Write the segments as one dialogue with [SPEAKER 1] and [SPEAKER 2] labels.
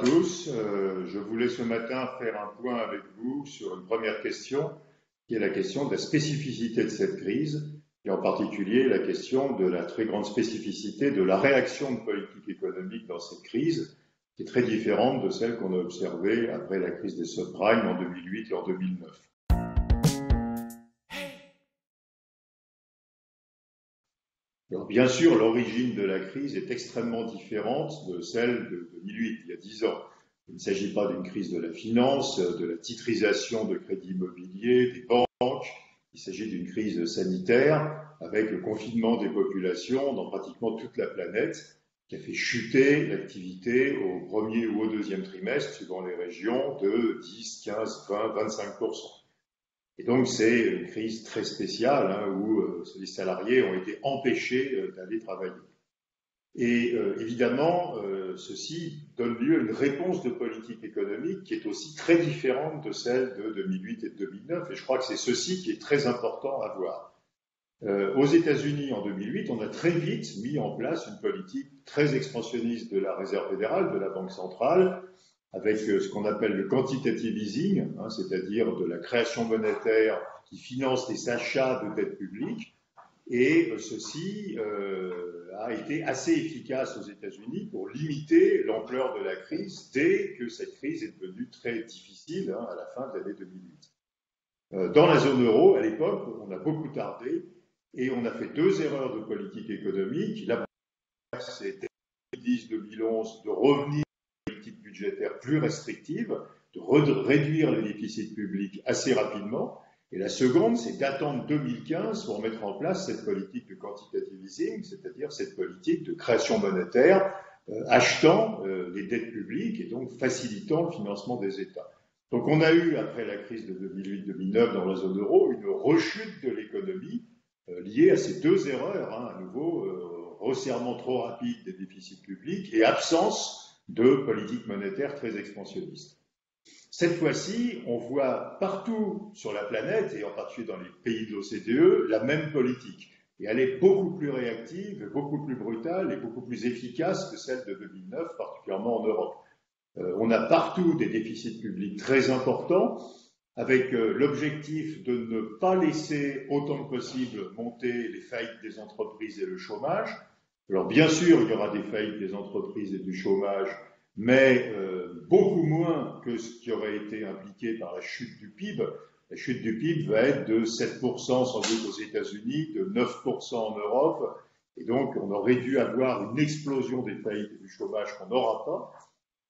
[SPEAKER 1] tous. Je voulais ce matin faire un point avec vous sur une première question, qui est la question de la spécificité de cette crise, et en particulier la question de la très grande spécificité de la réaction de politique économique dans cette crise, qui est très différente de celle qu'on a observée après la crise des subprimes en 2008 et en 2009. Alors, bien sûr, l'origine de la crise est extrêmement différente de celle de 2008, il y a 10 ans. Il ne s'agit pas d'une crise de la finance, de la titrisation de crédits immobiliers, des banques. Il s'agit d'une crise sanitaire avec le confinement des populations dans pratiquement toute la planète qui a fait chuter l'activité au premier ou au deuxième trimestre, suivant les régions, de 10, 15, 20, 25%. Et donc, c'est une crise très spéciale où les salariés ont été empêchés d'aller travailler. Et évidemment, ceci donne lieu à une réponse de politique économique qui est aussi très différente de celle de 2008 et de 2009. Et je crois que c'est ceci qui est très important à voir. Aux États-Unis, en 2008, on a très vite mis en place une politique très expansionniste de la Réserve fédérale, de la Banque centrale, avec ce qu'on appelle le quantitative easing, c'est-à-dire de la création monétaire qui finance les achats de dette publique. Et ceci a été assez efficace aux États-Unis pour limiter l'ampleur de la crise dès que cette crise est devenue très difficile à la fin de l'année 2008. Dans la zone euro, à l'époque, on a beaucoup tardé et on a fait deux erreurs de politique économique. La première, c'était en 2010-2011 de revenir budgétaire plus restrictive, de réduire le déficit public assez rapidement. Et la seconde, c'est d'attendre 2015 pour mettre en place cette politique de quantitative easing, c'est-à-dire cette politique de création monétaire, achetant les dettes publiques et donc facilitant le financement des États. Donc on a eu, après la crise de 2008-2009 dans la zone euro, une rechute de l'économie liée à ces deux erreurs, à nouveau, resserrement trop rapide des déficits publics et absence de politique monétaire très expansionniste. Cette fois-ci, on voit partout sur la planète, et en particulier dans les pays de l'OCDE, la même politique. Et elle est beaucoup plus réactive, beaucoup plus brutale et beaucoup plus efficace que celle de 2009, particulièrement en Europe. On a partout des déficits publics très importants, avec l'objectif de ne pas laisser autant que possible monter les faillites des entreprises et le chômage. Alors bien sûr, il y aura des faillites des entreprises et du chômage, mais beaucoup moins que ce qui aurait été impliqué par la chute du PIB. La chute du PIB va être de 7% sans doute aux États-Unis, de 9% en Europe, et donc on aurait dû avoir une explosion des faillites et du chômage qu'on n'aura pas.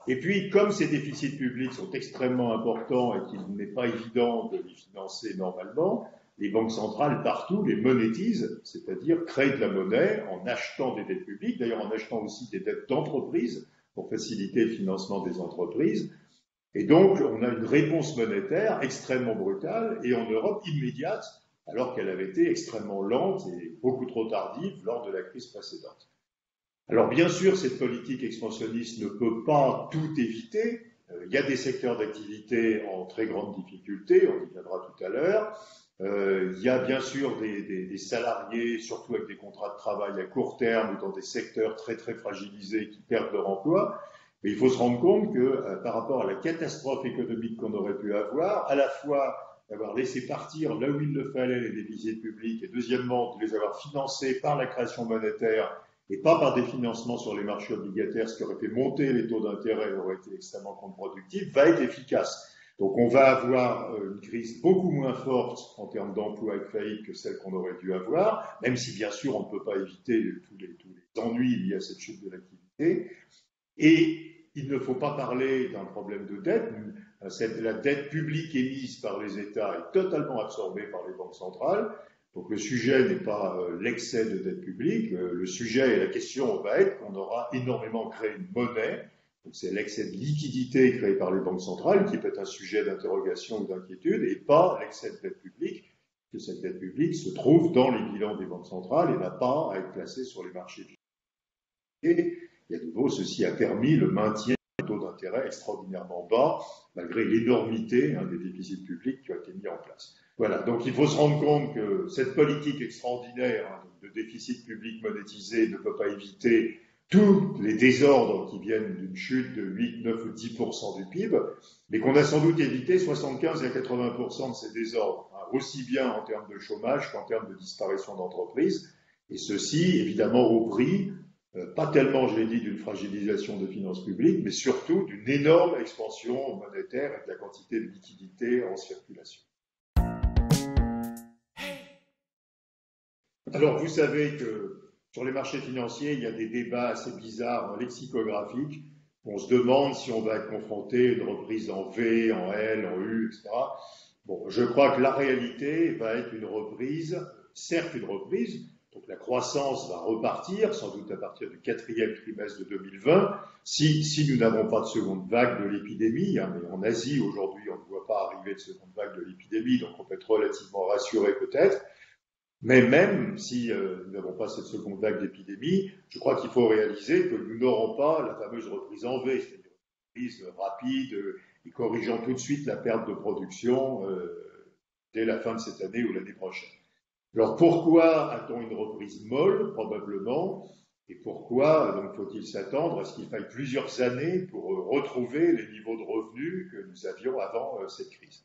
[SPEAKER 1] Et puis, comme ces déficits publics sont extrêmement importants et qu'il n'est pas évident de les financer normalement, les banques centrales partout les monétisent, c'est-à-dire créent de la monnaie en achetant des dettes publiques, d'ailleurs en achetant aussi des dettes d'entreprises pour faciliter le financement des entreprises. Et donc, on a une réponse monétaire extrêmement brutale et en Europe immédiate, alors qu'elle avait été extrêmement lente et beaucoup trop tardive lors de la crise précédente. Alors bien sûr, cette politique expansionniste ne peut pas tout éviter. Il y a des secteurs d'activité en très grande difficulté, on y viendra tout à l'heure. Il y a bien sûr des salariés, surtout avec des contrats de travail à court terme ou dans des secteurs très très fragilisés qui perdent leur emploi. Mais il faut se rendre compte que par rapport à la catastrophe économique qu'on aurait pu avoir, à la fois d'avoir laissé partir là où il le fallait les déficits publics et deuxièmement de les avoir financés par la création monétaire et pas par des financements sur les marchés obligataires, ce qui aurait fait monter les taux d'intérêt aurait été extrêmement contre-productif, va être efficace. Donc on va avoir une crise beaucoup moins forte en termes d'emploi et de faillite que celle qu'on aurait dû avoir, même si bien sûr on ne peut pas éviter tous les ennuis liés à cette chute de l'activité. Et il ne faut pas parler d'un problème de dette. La dette publique émise par les États est totalement absorbée par les banques centrales. Donc le sujet n'est pas l'excès de dette publique, le sujet et la question va être qu'on aura énormément créé une monnaie, donc c'est l'excès de liquidité créé par les banques centrales qui peut être un sujet d'interrogation ou d'inquiétude et pas l'excès de dette publique, que cette dette publique se trouve dans les bilans des banques centrales et n'a pas à être placée sur les marchés financiers. Et à nouveau, ceci a permis le maintien des taux d'intérêt extraordinairement bas, malgré l'énormité des déficits publics qui ont été mis en place. Voilà, donc il faut se rendre compte que cette politique extraordinaire de déficit public monétisé ne peut pas éviter tous les désordres qui viennent d'une chute de 8, 9 ou 10% du PIB, mais qu'on a sans doute évité 75 à 80% de ces désordres, hein, aussi bien en termes de chômage qu'en termes de disparition d'entreprises, et ceci évidemment au prix, pas tellement, je l'ai dit, d'une fragilisation des finances publiques, mais surtout d'une énorme expansion monétaire et de la quantité de liquidités en circulation. Alors, vous savez que sur les marchés financiers, il y a des débats assez bizarres, lexicographiques. On se demande si on va être confronté à une reprise en V, en L, en U, etc. Bon, je crois que la réalité va être une reprise, certes une reprise, donc la croissance va repartir, sans doute à partir du quatrième trimestre de 2020, si nous n'avons pas de seconde vague de l'épidémie, hein, mais en Asie aujourd'hui on ne voit pas arriver de seconde vague de l'épidémie, donc on peut être relativement rassuré peut-être. Mais même si nous n'avons pas cette seconde vague d'épidémie, je crois qu'il faut réaliser que nous n'aurons pas la fameuse reprise en V, c'est-à-dire une reprise rapide et corrigeant tout de suite la perte de production dès la fin de cette année ou l'année prochaine. Alors pourquoi a-t-on une reprise molle, probablement, et pourquoi donc faut-il s'attendre à ce qu'il faille plusieurs années pour retrouver les niveaux de revenus que nous avions avant cette crise?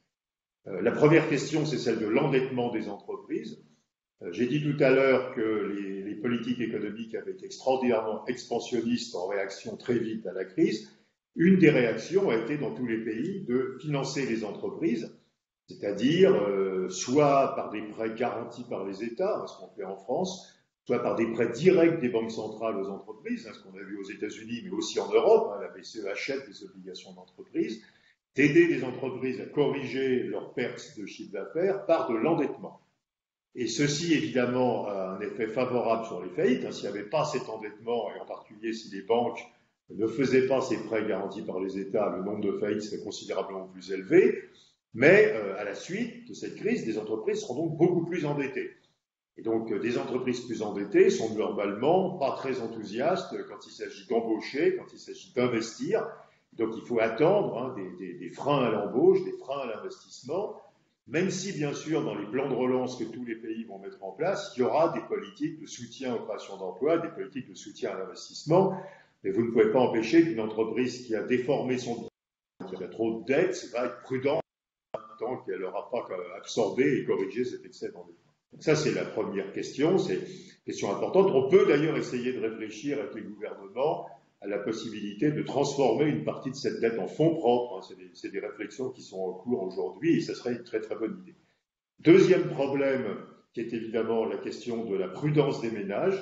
[SPEAKER 1] La première question, c'est celle de l'endettement des entreprises. J'ai dit tout à l'heure que les politiques économiques avaient été extraordinairement expansionnistes en réaction très vite à la crise. Une des réactions a été dans tous les pays de financer les entreprises, c'est-à-dire soit par des prêts garantis par les États, ce qu'on fait en France, soit par des prêts directs des banques centrales aux entreprises, ce qu'on a vu aux États-Unis, mais aussi en Europe, la BCE achète des obligations d'entreprise, d'aider les entreprises à corriger leurs pertes de chiffre d'affaires par de l'endettement. Et ceci, évidemment, a un effet favorable sur les faillites. S'il n'y avait pas cet endettement, et en particulier si les banques ne faisaient pas ces prêts garantis par les États, le nombre de faillites serait considérablement plus élevé. Mais à la suite de cette crise, des entreprises seront donc beaucoup plus endettées. Et donc, des entreprises plus endettées sont normalement pas très enthousiastes quand il s'agit d'embaucher, quand il s'agit d'investir. Donc, il faut attendre des freins à l'embauche, des freins à l'investissement. Même si, bien sûr, dans les plans de relance que tous les pays vont mettre en place, il y aura des politiques de soutien aux créations d'emplois, des politiques de soutien à l'investissement, mais vous ne pouvez pas empêcher qu'une entreprise qui a déformé son business, qui a trop de dettes, va être prudente tant qu'elle n'aura pas absorbé et corrigé cet excès d'endettement. Donc ça, c'est la première question, c'est une question importante. On peut d'ailleurs essayer de réfléchir avec les gouvernements à la possibilité de transformer une partie de cette dette en fonds propres. C'est des réflexions qui sont en cours aujourd'hui et ça serait une très très bonne idée. Deuxième problème, qui est évidemment la question de la prudence des ménages.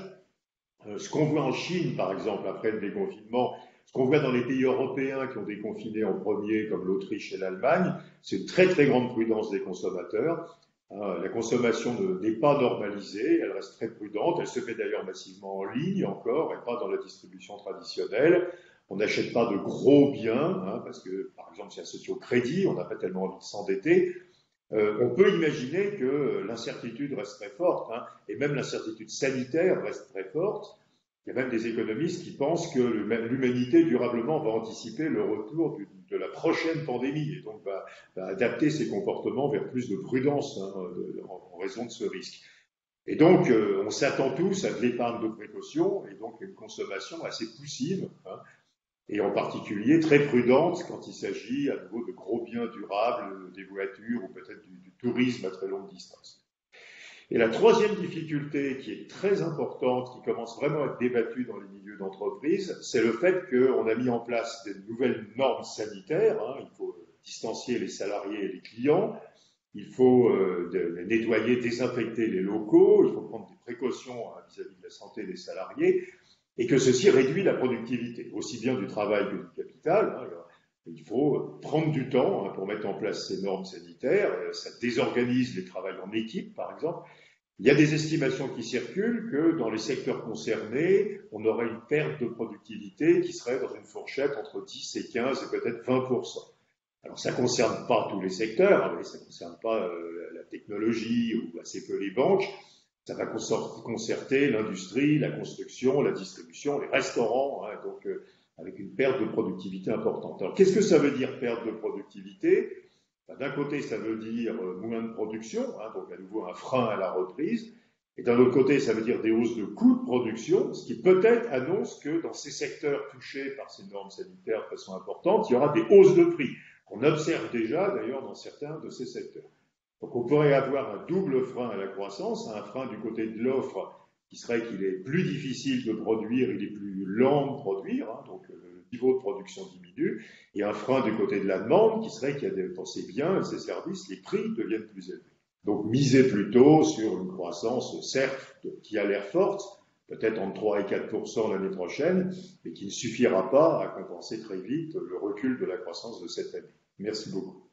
[SPEAKER 1] Ce qu'on voit en Chine, par exemple, après le déconfinement, ce qu'on voit dans les pays européens qui ont déconfiné en premier, comme l'Autriche et l'Allemagne, c'est une très très grande prudence des consommateurs. La consommation n'est pas normalisée, elle reste très prudente, elle se fait d'ailleurs massivement en ligne encore et pas dans la distribution traditionnelle. On n'achète pas de gros biens, parce que par exemple c'est associé au crédit, on n'a pas tellement envie de s'endetter. On peut imaginer que l'incertitude reste très forte, et même l'incertitude sanitaire reste très forte. Il y a même des économistes qui pensent que l'humanité durablement va anticiper le retour de la prochaine pandémie et donc va adapter ses comportements vers plus de prudence en raison de ce risque. Et donc, on s'attend tous à de l'épargne de précaution et donc à une consommation assez poussive, et en particulier très prudente quand il s'agit à nouveau de gros biens durables, des voitures ou peut-être du tourisme à très longue distance. Et la troisième difficulté qui est très importante, qui commence vraiment à être débattue dans les milieux d'entreprise, c'est le fait qu'on a mis en place des nouvelles normes sanitaires. Il faut distancier les salariés et les clients, il faut nettoyer, désinfecter les locaux, il faut prendre des précautions vis-à-vis de la santé des salariés, et que ceci réduit la productivité, aussi bien du travail que du capital. Il faut prendre du temps pour mettre en place ces normes sanitaires. Ça désorganise les travails en équipe, par exemple. Il y a des estimations qui circulent que dans les secteurs concernés, on aurait une perte de productivité qui serait dans une fourchette entre 10 et 15 et peut-être 20%. Alors ça ne concerne pas tous les secteurs, ça ne concerne pas la technologie ou assez peu les banques. Ça va concerter l'industrie, la construction, la distribution, les restaurants, donc avec une perte de productivité importante. Alors qu'est-ce que ça veut dire perte de productivité ? D'un côté, ça veut dire moins de production, donc à nouveau un frein à la reprise. Et d'un autre côté, ça veut dire des hausses de coûts de production, ce qui peut-être annonce que dans ces secteurs touchés par ces normes sanitaires de façon importante, il y aura des hausses de prix, qu'on observe déjà d'ailleurs dans certains de ces secteurs. Donc on pourrait avoir un double frein à la croissance, un frein du côté de l'offre qui serait qu'il est plus difficile de produire, il est plus lent de produire, hein, donc le niveau de production diminue, et un frein du côté de la demande qui serait qu'il y a dans ces biens et ces services, les prix deviennent plus élevés. Donc miser plutôt sur une croissance, certes, qui a l'air forte, peut-être entre 3 et 4% l'année prochaine, mais qui ne suffira pas à compenser très vite le recul de la croissance de cette année. Merci beaucoup.